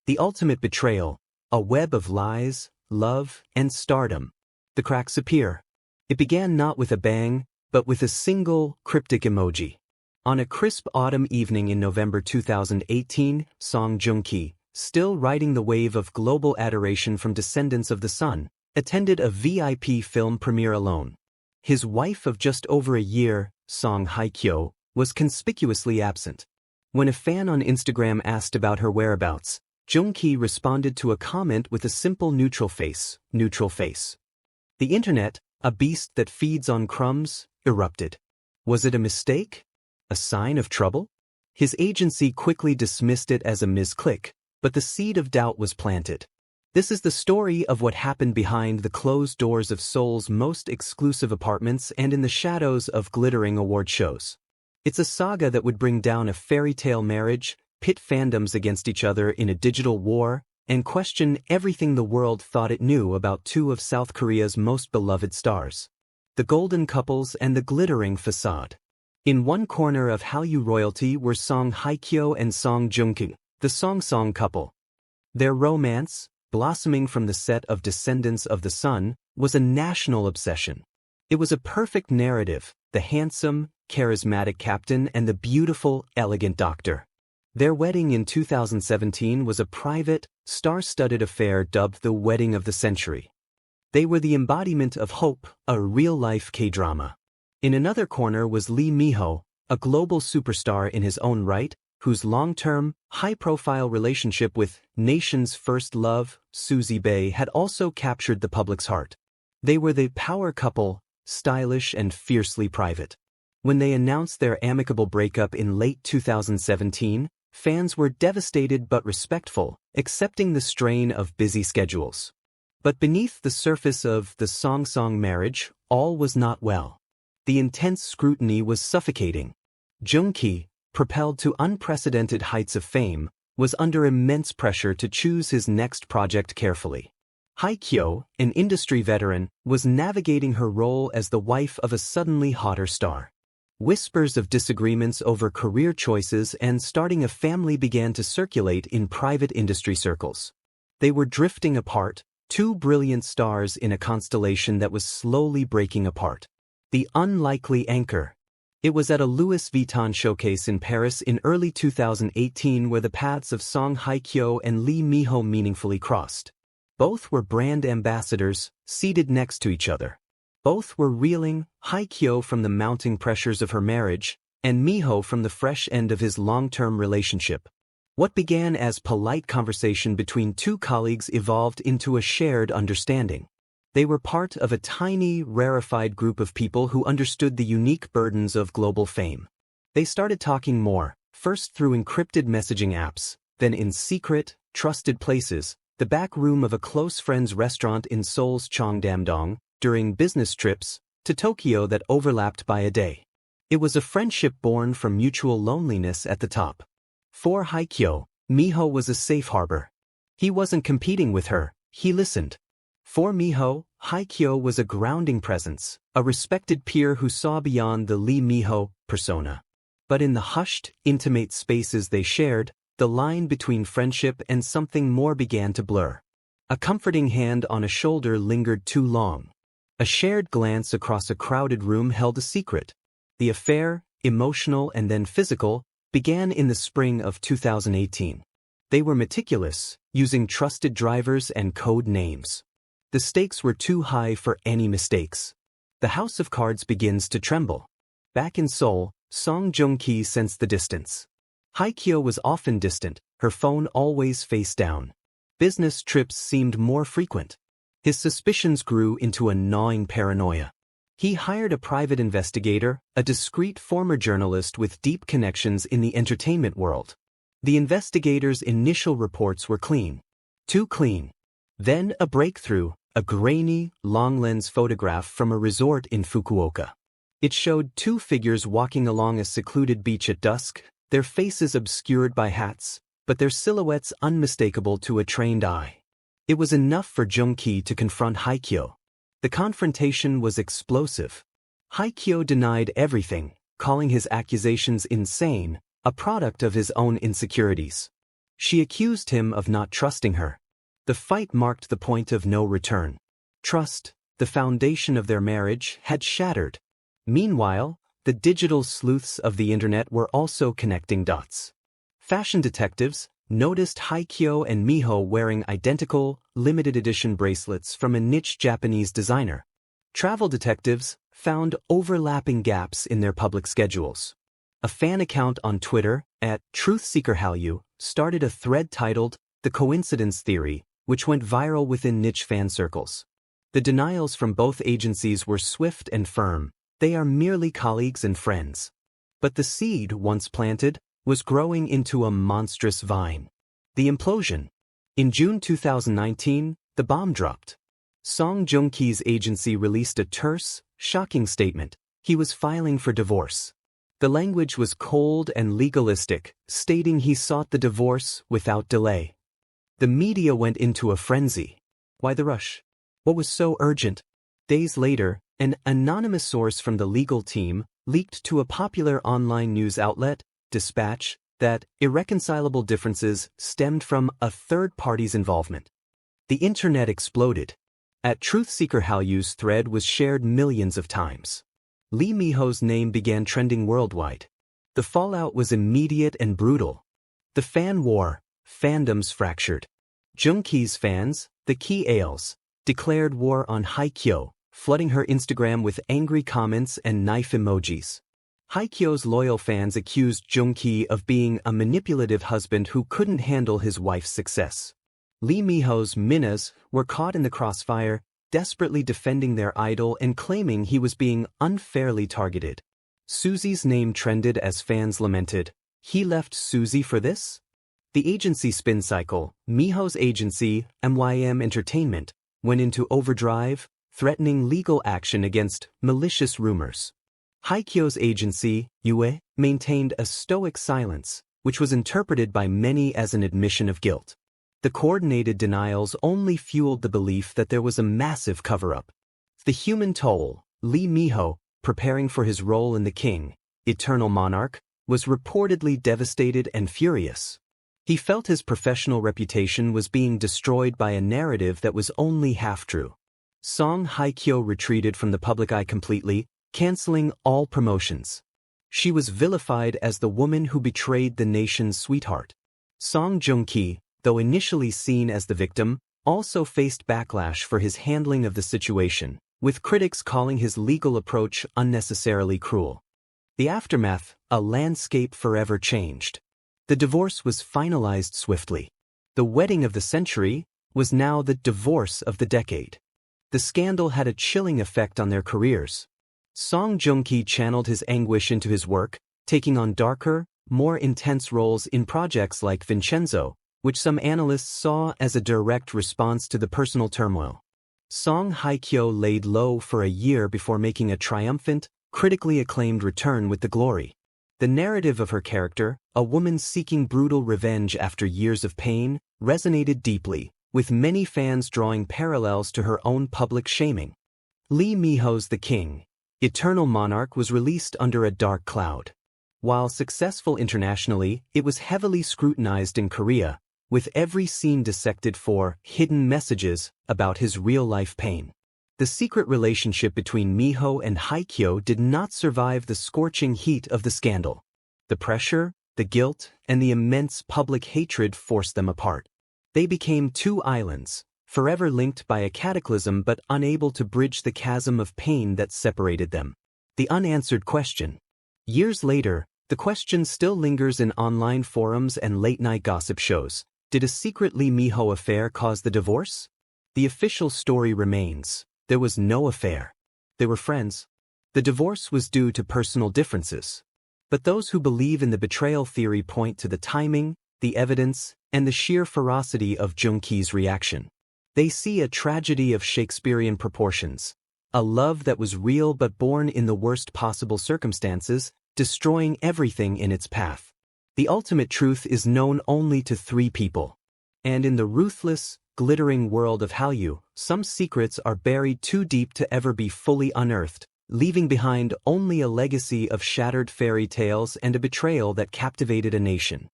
The ultimate betrayal, a web of lies, love, and stardom. The cracks appear. It began not with a bang, but with a single, cryptic emoji. On a crisp autumn evening in November 2018, Joong-ki, still riding the wave of global adoration from descendants of the sun, attended a VIP film premiere alone. His wife of just over a year, Hye-kyo, was conspicuously absent. When a fan on Instagram asked about her whereabouts, Joong-ki responded to a comment with a simple neutral face. The internet, a beast that feeds on crumbs, erupted. Was it a mistake? A sign of trouble? His agency quickly dismissed it as a misclick, but the seed of doubt was planted. This is the story of what happened behind the closed doors of Seoul's most exclusive apartments and in the shadows of glittering award shows. It's a saga that would bring down a fairy tale marriage, pit fandoms against each other in a digital war, and question everything the world thought it knew about two of South Korea's most beloved stars. The golden couples and the glittering facade. In one corner of Hallyu royalty were Hye-kyo and Joong-ki, the Song couple. Their romance, blossoming from the set of Descendants of the Sun, was a national obsession. It was a perfect narrative, the handsome, charismatic captain and the beautiful, elegant doctor. Their wedding in 2017 was a private, star-studded affair dubbed the wedding of the century. They were the embodiment of hope, a real-life K-drama. In another corner was Lee Minho, a global superstar in his own right, whose long-term, high-profile relationship with nation's first love, Suzy Bae, had also captured the public's heart. They were the power couple, stylish and fiercely private. When they announced their amicable breakup in late 2017, fans were devastated but respectful, accepting the strain of busy schedules. But beneath the surface of the Song marriage, all was not well. The intense scrutiny was suffocating. Joong-ki, propelled to unprecedented heights of fame, was under immense pressure to choose his next project carefully. Hye-kyo, an industry veteran, was navigating her role as the wife of a suddenly hotter star. Whispers of disagreements over career choices and starting a family began to circulate in private industry circles. They were drifting apart, two brilliant stars in a constellation that was slowly breaking apart. The unlikely anchor. It was at a Louis Vuitton showcase in Paris in early 2018 where the paths of Hye-kyo and Lee Minho meaningfully crossed. Both were brand ambassadors, seated next to each other. Both were reeling, Hye-kyo from the mounting pressures of her marriage, and Minho from the fresh end of his long-term relationship. What began as polite conversation between two colleagues evolved into a shared understanding. They were part of a tiny, rarefied group of people who understood the unique burdens of global fame. They started talking more, first through encrypted messaging apps, then in secret, trusted places, the back room of a close friend's restaurant in Seoul's Cheongdam-dong, during business trips to Tokyo that overlapped by a day. It was a friendship born from mutual loneliness at the top. For Hye-kyo, Minho was a safe harbor. He wasn't competing with her, he listened. For Minho, Hye-kyo was a grounding presence, a respected peer who saw beyond the Lee Minho persona. But in the hushed, intimate spaces they shared, the line between friendship and something more began to blur. A comforting hand on a shoulder lingered too long. A shared glance across a crowded room held a secret. The affair, emotional and then physical, began in the spring of 2018. They were meticulous, using trusted drivers and code names. The stakes were too high for any mistakes. The house of cards begins to tremble. Back in Seoul, Joong-ki sensed the distance. Hye-kyo was often distant, her phone always face down. Business trips seemed more frequent. His suspicions grew into a gnawing paranoia. He hired a private investigator, a discreet former journalist with deep connections in the entertainment world. The investigator's initial reports were clean. Too clean. Then a breakthrough, a grainy, long-lens photograph from a resort in Fukuoka. It showed two figures walking along a secluded beach at dusk, their faces obscured by hats, but their silhouettes unmistakable to a trained eye. It was enough for Joong-ki to confront Hye-kyo. The confrontation was explosive. Hye-kyo denied everything, calling his accusations insane, a product of his own insecurities. She accused him of not trusting her. The fight marked the point of no return. Trust, the foundation of their marriage, had shattered. Meanwhile, the digital sleuths of the internet were also connecting dots. Fashion detectives noticed Hye-kyo and Minho wearing identical, limited edition bracelets from a niche Japanese designer. Travel detectives found overlapping gaps in their public schedules. A fan account on Twitter, @TruthSeekerHallyu, started a thread titled The Coincidence Theory, which went viral within niche fan circles. The denials from both agencies were swift and firm. They are merely colleagues and friends. But the seed, once planted, was growing into a monstrous vine. The implosion. In June 2019, the bomb dropped. Joong-ki's agency released a terse, shocking statement. He was filing for divorce. The language was cold and legalistic, stating he sought the divorce without delay. The media went into a frenzy. Why the rush? What was so urgent? Days later, an anonymous source from the legal team leaked to a popular online news outlet, Dispatch, that irreconcilable differences stemmed from a third party's involvement. The internet exploded. @TruthSeekerHallyu's thread was shared millions of times. Lee Minho's name began trending worldwide. The fallout was immediate and brutal. The fan war, fandoms fractured. Joong-ki's fans, the Key Ales, declared war on Hye-kyo, flooding her Instagram with angry comments and knife emojis. Hye-kyo's loyal fans accused Joong-ki of being a manipulative husband who couldn't handle his wife's success. Lee Minho's Minnas were caught in the crossfire, desperately defending their idol and claiming he was being unfairly targeted. Susie's name trended as fans lamented, "He left Susie for this?" The agency spin cycle, Minho's agency, MYM Entertainment, went into overdrive, threatening legal action against malicious rumors. Hye-kyo's agency, Yue, maintained a stoic silence, which was interpreted by many as an admission of guilt. The coordinated denials only fueled the belief that there was a massive cover-up. The human toll, Lee Minho, preparing for his role in The King, Eternal Monarch, was reportedly devastated and furious. He felt his professional reputation was being destroyed by a narrative that was only half true. Hye-kyo retreated from the public eye completely, canceling all promotions. She was vilified as the woman who betrayed the nation's sweetheart. Joong-ki, though initially seen as the victim, also faced backlash for his handling of the situation, with critics calling his legal approach unnecessarily cruel. The aftermath, a landscape forever changed. The divorce was finalized swiftly. The wedding of the century was now the divorce of the decade. The scandal had a chilling effect on their careers. Joong-ki channeled his anguish into his work, taking on darker, more intense roles in projects like Vincenzo, which some analysts saw as a direct response to the personal turmoil. Hye-kyo laid low for a year before making a triumphant, critically acclaimed return with The Glory. The narrative of her character, a woman seeking brutal revenge after years of pain, resonated deeply, with many fans drawing parallels to her own public shaming. Lee Minho's The King, Eternal Monarch was released under a dark cloud. While successful internationally, it was heavily scrutinized in Korea, with every scene dissected for hidden messages about his real-life pain. The secret relationship between Minho and Hye-kyo did not survive the scorching heat of the scandal. The pressure, the guilt, and the immense public hatred forced them apart. They became two islands, forever linked by a cataclysm but unable to bridge the chasm of pain that separated them. The unanswered question. Years later, the question still lingers in online forums and late-night gossip shows. Did a secret Lee Minho affair cause the divorce? The official story remains. There was no affair. They were friends. The divorce was due to personal differences. But those who believe in the betrayal theory point to the timing, the evidence, and the sheer ferocity of Joong-ki's reaction. They see a tragedy of Shakespearean proportions, a love that was real but born in the worst possible circumstances, destroying everything in its path. The ultimate truth is known only to 3 people. And in the ruthless, glittering world of Hallyu, some secrets are buried too deep to ever be fully unearthed, leaving behind only a legacy of shattered fairy tales and a betrayal that captivated a nation.